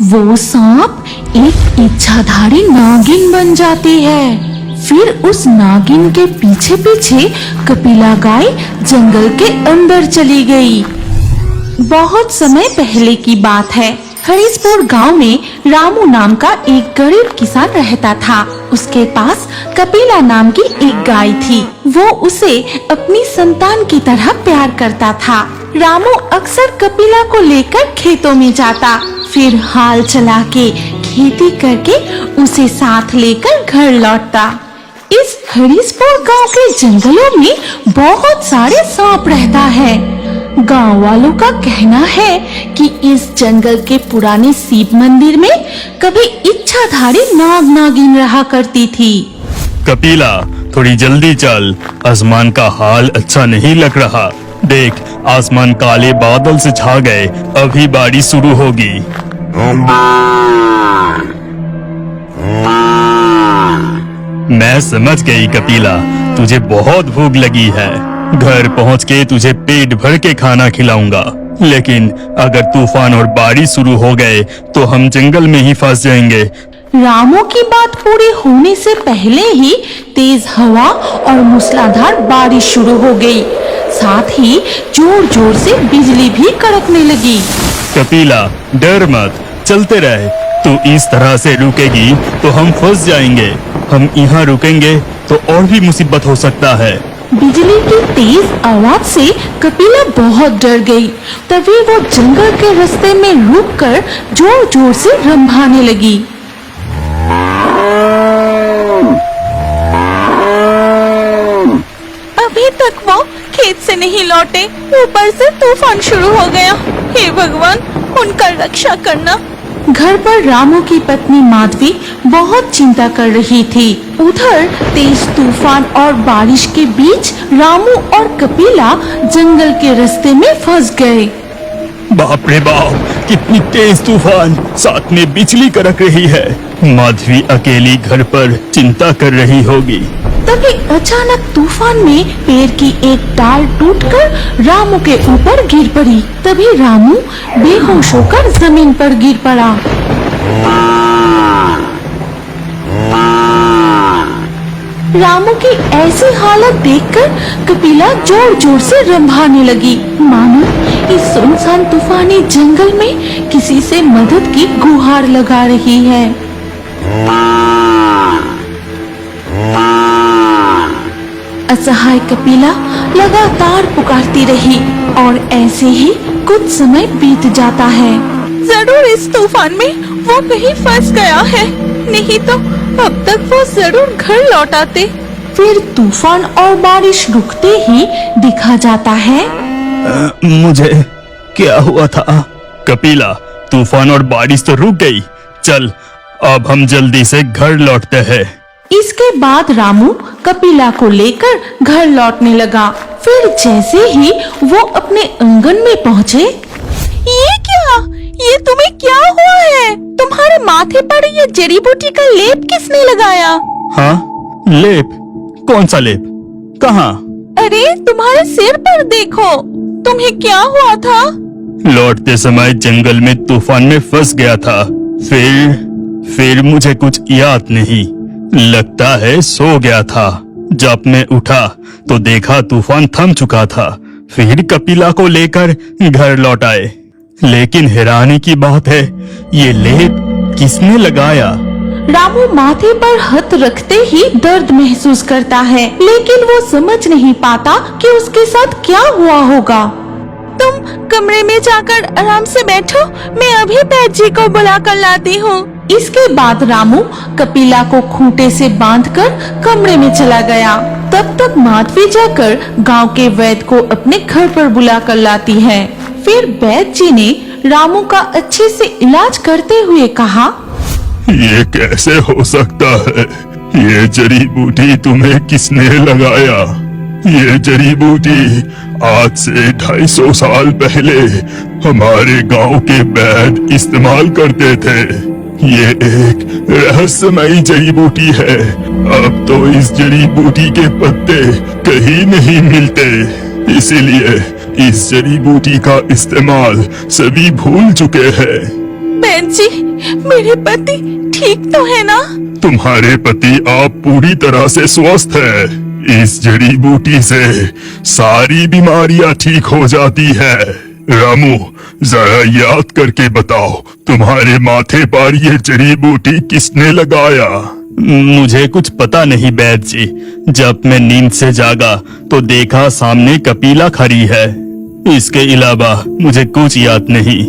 वो सांप एक इच्छाधारी नागिन बन जाती है। फिर उस नागिन के पीछे पीछे कपिला गाय जंगल के अंदर चली गई। बहुत समय पहले की बात है। हरीशपुर गांव में रामू नाम का एक गरीब किसान रहता था। उसके पास कपिला नाम की एक गाय थी। वो उसे अपनी संतान की तरह प्यार करता था। रामू अक्सर कपिला को लेकर खेतों में जाता, फिर हाल चला के खेती करके उसे साथ लेकर घर लौटता। इस हरीशपुर गांव के जंगलों में बहुत सारे सांप रहता है। गांव वालों का कहना है कि इस जंगल के पुराने शिव मंदिर में कभी इच्छाधारी नाग नागिन रहा करती थी। कपिला, थोड़ी जल्दी चल, आसमान का हाल अच्छा नहीं लग रहा। देख, आसमान काले बादल से छा गए, अभी बारिश शुरू होगी। मैं समझ गई कपिला, तुझे बहुत भूख लगी है। घर पहुंच के तुझे पेट भर के खाना खिलाऊंगा। लेकिन अगर तूफान और बारिश शुरू हो गए तो हम जंगल में ही फंस जाएंगे। रामू की बात पूरी होने से पहले ही तेज हवा और मूसलाधार बारिश शुरू हो गई। साथ ही जोर जोर से बिजली भी कड़कने लगी। कपिला, डर मत, चलते रहे। तू इस तरह से रुकेगी तो हम फंस जाएंगे। हम यहाँ रुकेंगे तो और भी मुसीबत हो सकता है। बिजली की तेज आवाज से कपिला बहुत डर गई। तभी वो जंगल के रास्ते में रुककर जोर जोर से रंभाने लगी। अभी तक वो खेत से नहीं लौटे, ऊपर से तूफान शुरू हो गया। हे भगवान, उनका रक्षा करना। घर पर रामू की पत्नी माधवी बहुत चिंता कर रही थी। उधर तेज तूफान और बारिश के बीच रामू और कपिला जंगल के रास्ते में फंस गए। बाप रे बाप, कितनी तेज तूफान, साथ में बिजली कड़क रही है। माधवी अकेली घर पर चिंता कर रही होगी। तभी अचानक तूफान में पेड़ की एक डाल टूटकर रामू के ऊपर गिर पड़ी। तभी रामू बेहोश होकर जमीन पर गिर पड़ा। रामू की ऐसी हालत देखकर कपिला जोर जोर से रंभाने लगी, मानो इस सुनसान तूफानी जंगल में किसी से मदद की गुहार लगा रही है। असहाय कपिला लगातार पुकारती रही और ऐसे ही कुछ समय बीत जाता है। जरूर इस तूफान में वो कहीं फंस गया है, नहीं तो अब तक वो जरूर घर लौट आते। फिर तूफान और बारिश रुकते ही दिखा जाता है। मुझे क्या हुआ था? कपिला, तूफान और बारिश तो रुक गई। चल, अब हम जल्दी से घर लौटते हैं। इसके बाद रामू कपिला को लेकर घर लौटने लगा। फिर जैसे ही वो अपने आंगन में पहुँचे, ये क्या? ये तुम्हें क्या हुआ है? तुम्हारे माथे पर ये जड़ी बूटी का लेप किसने लगाया? हाँ, लेप? कौन सा लेप? कहाँ? अरे तुम्हारे सिर पर देखो, तुम्हें क्या हुआ था? लौटते समय जंगल में तूफान में फंस गया था। फिर मुझे कुछ याद नहीं, लगता है सो गया था। जब मैं उठा तो देखा तूफान थम चुका था। फिर कपिला को लेकर घर लौट आए। लेकिन हैरानी की बात है, ये लेप किसने लगाया? रामू माथे पर हाथ रखते ही दर्द महसूस करता है, लेकिन वो समझ नहीं पाता कि उसके साथ क्या हुआ होगा। तुम कमरे में जाकर आराम से बैठो, मैं अभी बैद जी को बुला कर लाती हूँ। इसके बाद रामू कपिला को खूंटे से बांधकर कमरे में चला गया। तब तक माधवी जाकर गांव के वैद्य को अपने घर पर बुला कर लाती है। फिर वैद्य जी ने रामू का अच्छे से इलाज करते हुए कहा, ये कैसे हो सकता है? ये जड़ी बूटी तुम्हें किसने लगाया? ये जड़ी बूटी आज से 250 साल पहले हमारे गांव के वैद्य इस्तेमाल करते थे। ये एक रहस्यमयी जड़ी बूटी है। अब तो इस जड़ी बूटी के पत्ते कहीं नहीं मिलते, इसीलिए इस जड़ी बूटी का इस्तेमाल सभी भूल चुके हैं। बैद जी, मेरे पति ठीक तो है ना? तुम्हारे पति आप पूरी तरह से स्वस्थ है। इस जड़ी बूटी से सारी बीमारियां ठीक हो जाती है। रामू, जरा याद करके बताओ, तुम्हारे माथे पर ये जड़ी बूटी किसने लगाया? मुझे कुछ पता नहीं बैद जी। जब मैं नींद से जागा तो देखा सामने कपिला खड़ी है। इसके अलावा मुझे कुछ याद नहीं।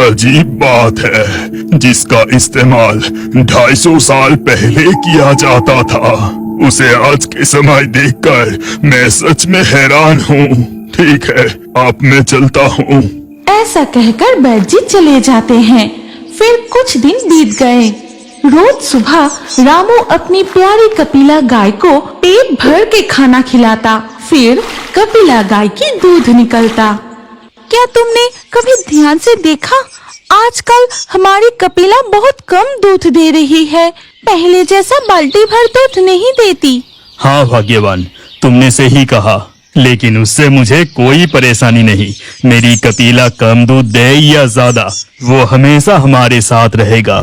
अजीब बात है, जिसका इस्तेमाल 250 साल पहले किया जाता था, उसे आज के समय देखकर मैं सच में हैरान हूँ। ठीक है, अब मैं चलता हूँ। ऐसा कहकर बैद जी चले जाते हैं। फिर कुछ दिन बीत गए। रोज सुबह रामू अपनी प्यारी कपिला गाय को पेट भर के खाना खिलाता। फिर कपिला गाय की दूध निकलता। क्या तुमने कभी ध्यान से देखा, आजकल हमारी कपिला बहुत कम दूध दे रही है। पहले जैसा बाल्टी भर दूध नहीं देती। हाँ भाग्यवान, तुमने सही कहा, लेकिन उससे मुझे कोई परेशानी नहीं। मेरी कपिला कम दूध दे या ज्यादा, वो हमेशा हमारे साथ रहेगा।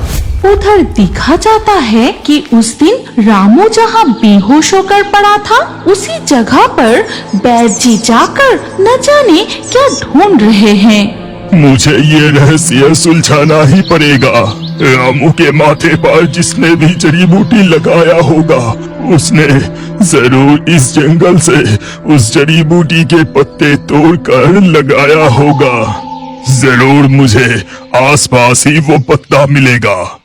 उधर देखा जाता है कि उस दिन रामू जहाँ बेहोश होकर पड़ा था, उसी जगह पर बैद जी जाकर न जाने क्या ढूंढ रहे हैं। मुझे ये रहस्य सुलझाना ही पड़ेगा। रामू के माथे पर जिसने भी जड़ी बूटी लगाया होगा, उसने जरूर इस जंगल से उस जड़ी बूटी के पत्ते तोड़कर लगाया होगा। जरूर मुझे आसपास ही वो पत्ता मिलेगा।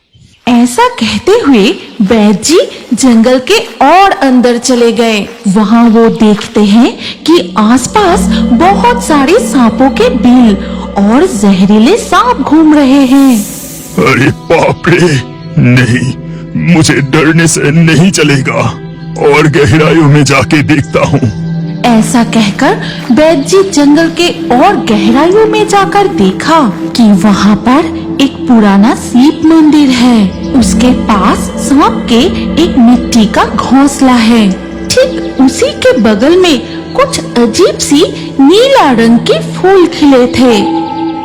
ऐसा कहते हुए बैद जी जंगल के और अंदर चले गए। वहाँ वो देखते हैं कि आसपास बहुत सारे सांपों के बिल और जहरीले सांप घूम रहे हैं। अरे बाप रे, नहीं, मुझे डरने से नहीं चलेगा। और गहराइयों में जाके देखता हूँ। ऐसा कहकर बैद जी जंगल के और गहराइयों में जाकर देखा कि वहाँ पर एक पुराना शिव मंदिर है। उसके पास सांप के एक मिट्टी का घोंसला है। ठीक उसी के बगल में कुछ अजीब सी नीला रंग के फूल खिले थे।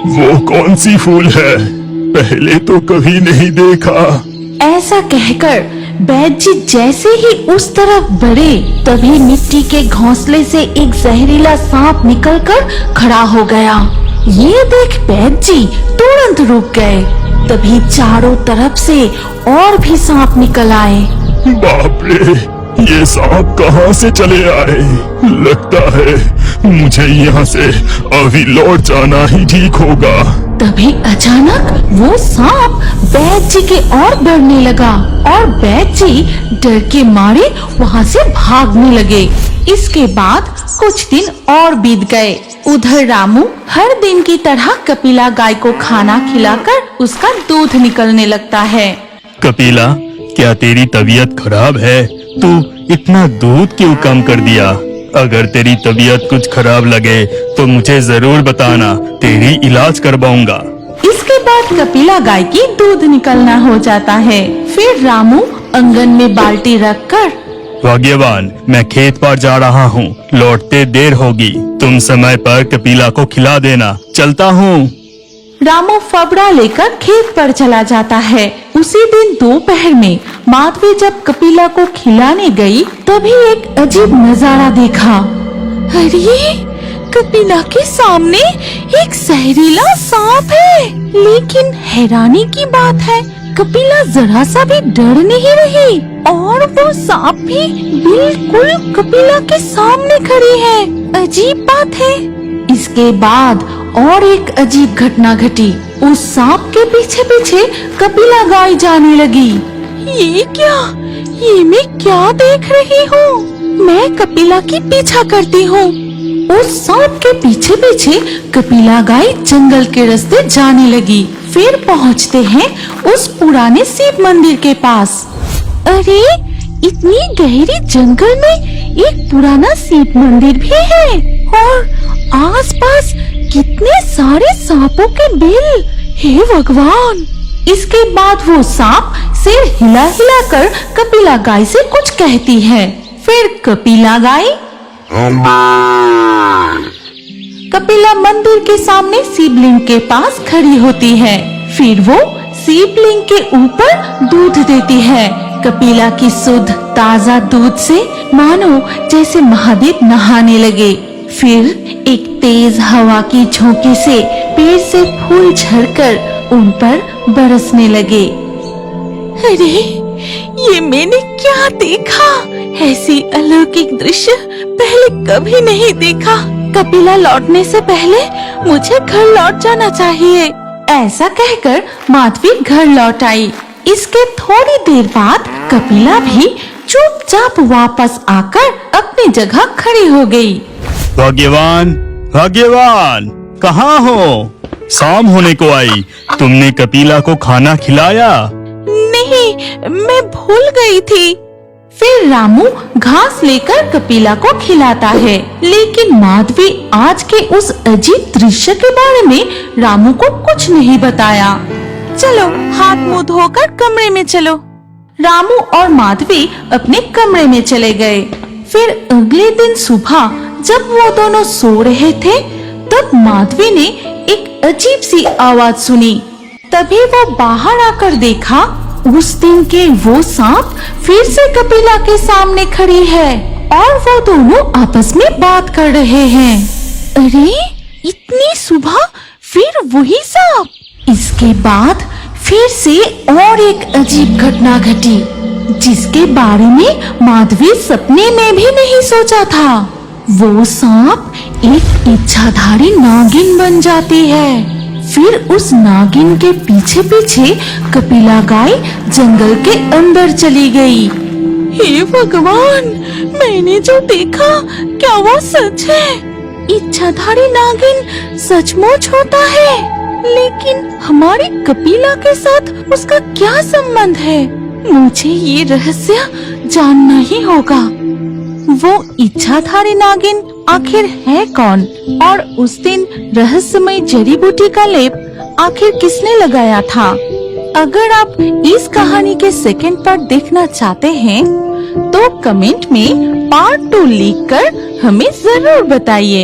वो कौन सी फूल है? पहले तो कभी नहीं देखा। ऐसा कहकर बैद जी जैसे ही उस तरफ बढ़े, तभी मिट्टी के घोंसले से एक जहरीला सांप निकलकर खड़ा हो गया। ये देख बैद जी तुरंत रुक गए। तभी चारों तरफ से और भी सांप निकल आए। बाप रे, ये सांप कहाँ से चले आए? लगता है मुझे यहाँ से अभी लौट जाना ही ठीक होगा। तभी अचानक वो सांप बैद जी के और बढ़ने लगा और बैद जी डर के मारे वहाँ से भागने लगे। इसके बाद कुछ दिन और बीत गए। उधर रामू हर दिन की तरह कपिला गाय को खाना खिलाकर उसका दूध निकलने लगता है। कपिला, क्या तेरी तबीयत खराब है? तू इतना दूध क्यों कम कर दिया? अगर तेरी तबीयत कुछ खराब लगे तो मुझे जरूर बताना, तेरी इलाज करवाऊंगा। इसके बाद कपिला गाय की दूध निकलना हो जाता है। फिर रामू आंगन में बाल्टी रखकर, भाग्यवान, मैं खेत पर जा रहा हूँ, लौटते देर होगी। तुम समय पर कपिला को खिला देना। चलता हूँ। रामू फबड़ा लेकर खेत पर चला जाता है। उसी दिन दोपहर में माधवी जब कपिला को खिलाने गई, तभी एक अजीब नजारा देखा। अरे, कपिला के सामने एक जहरीला सांप है। लेकिन हैरानी की बात है, कपिला जरा सा भी डर नहीं रही और वो सांप भी बिल्कुल कपिला के सामने खड़ी है। अजीब बात है। इसके बाद और एक अजीब घटना घटी। उस सांप के पीछे पीछे कपिला गाय जाने लगी। ये क्या? ये मैं क्या देख रही हूँ? मैं कपिला की पीछा करती हूँ। उस सांप के पीछे पीछे कपिला गाय जंगल के रास्ते जाने लगी। फिर पहुँचते हैं उस पुराने शिव मंदिर के पास। अरे, इतनी गहरी जंगल में एक पुराना शिव मंदिर भी है और आसपास कितने सारे सांपों के बिल। हे भगवान! इसके बाद वो सांप सिर हिला हिला कर कपिला गाय से कुछ कहती है। फिर कपिला गाय कपिला मंदिर के सामने शिवलिंग के पास खड़ी होती है। फिर वो शिवलिंग के ऊपर दूध देती है। कपिला की शुद्ध ताजा दूध से मानो जैसे महादेव नहाने लगे। फिर एक तेज हवा की झोंके से पेड़ से फूल झड़कर उन पर बरसने लगे। अरे ये मैंने क्या देखा? ऐसी अलौकिक दृश्य पहले कभी नहीं देखा। कपिला लौटने से पहले मुझे घर लौट जाना चाहिए। ऐसा कहकर माधवी घर लौट आई। इसके थोड़ी देर बाद कपिला भी चुपचाप वापस आकर अपनी जगह खड़ी हो गई। भाग्यवान, भाग्यवान, कहाँ हो? शाम होने को आई, तुमने कपिला को खाना खिलाया? नहीं, मैं भूल गई थी। फिर रामू घास लेकर कपिला को खिलाता है, लेकिन माधवी आज के उस अजीब दृश्य के बारे में रामू को कुछ नहीं बताया। चलो हाथ मुंह धोकर कमरे में चलो। रामू और माधवी अपने कमरे में चले गए। फिर अगले दिन सुबह जब वो दोनों सो रहे थे, तब माधवी ने एक अजीब सी आवाज सुनी। तभी वो बाहर आकर देखा, उस दिन के वो सांप फिर से कपिला के सामने खड़ी है और वो दोनों आपस में बात कर रहे हैं। अरे इतनी सुबह फिर वही सांप। इसके बाद फिर से और एक अजीब घटना घटी, जिसके बारे में माधवी सपने में भी नहीं सोचा था। वो सांप एक इच्छाधारी नागिन बन जाती है। फिर उस नागिन के पीछे पीछे कपिला गाय जंगल के अंदर चली गई। हे भगवान, मैंने जो देखा क्या वो सच है? इच्छाधारी नागिन सचमुच होता है, लेकिन हमारी कपिला के साथ उसका क्या संबंध है? मुझे ये रहस्य जानना ही होगा। वो इच्छाधारी नागिन आखिर है कौन, और उस दिन रहस्यमय जड़ी बूटी का लेप आखिर किसने लगाया था? अगर आप इस कहानी के सेकंड पार्ट देखना चाहते हैं, तो कमेंट में पार्ट 2 लिखकर हमें जरूर बताइए।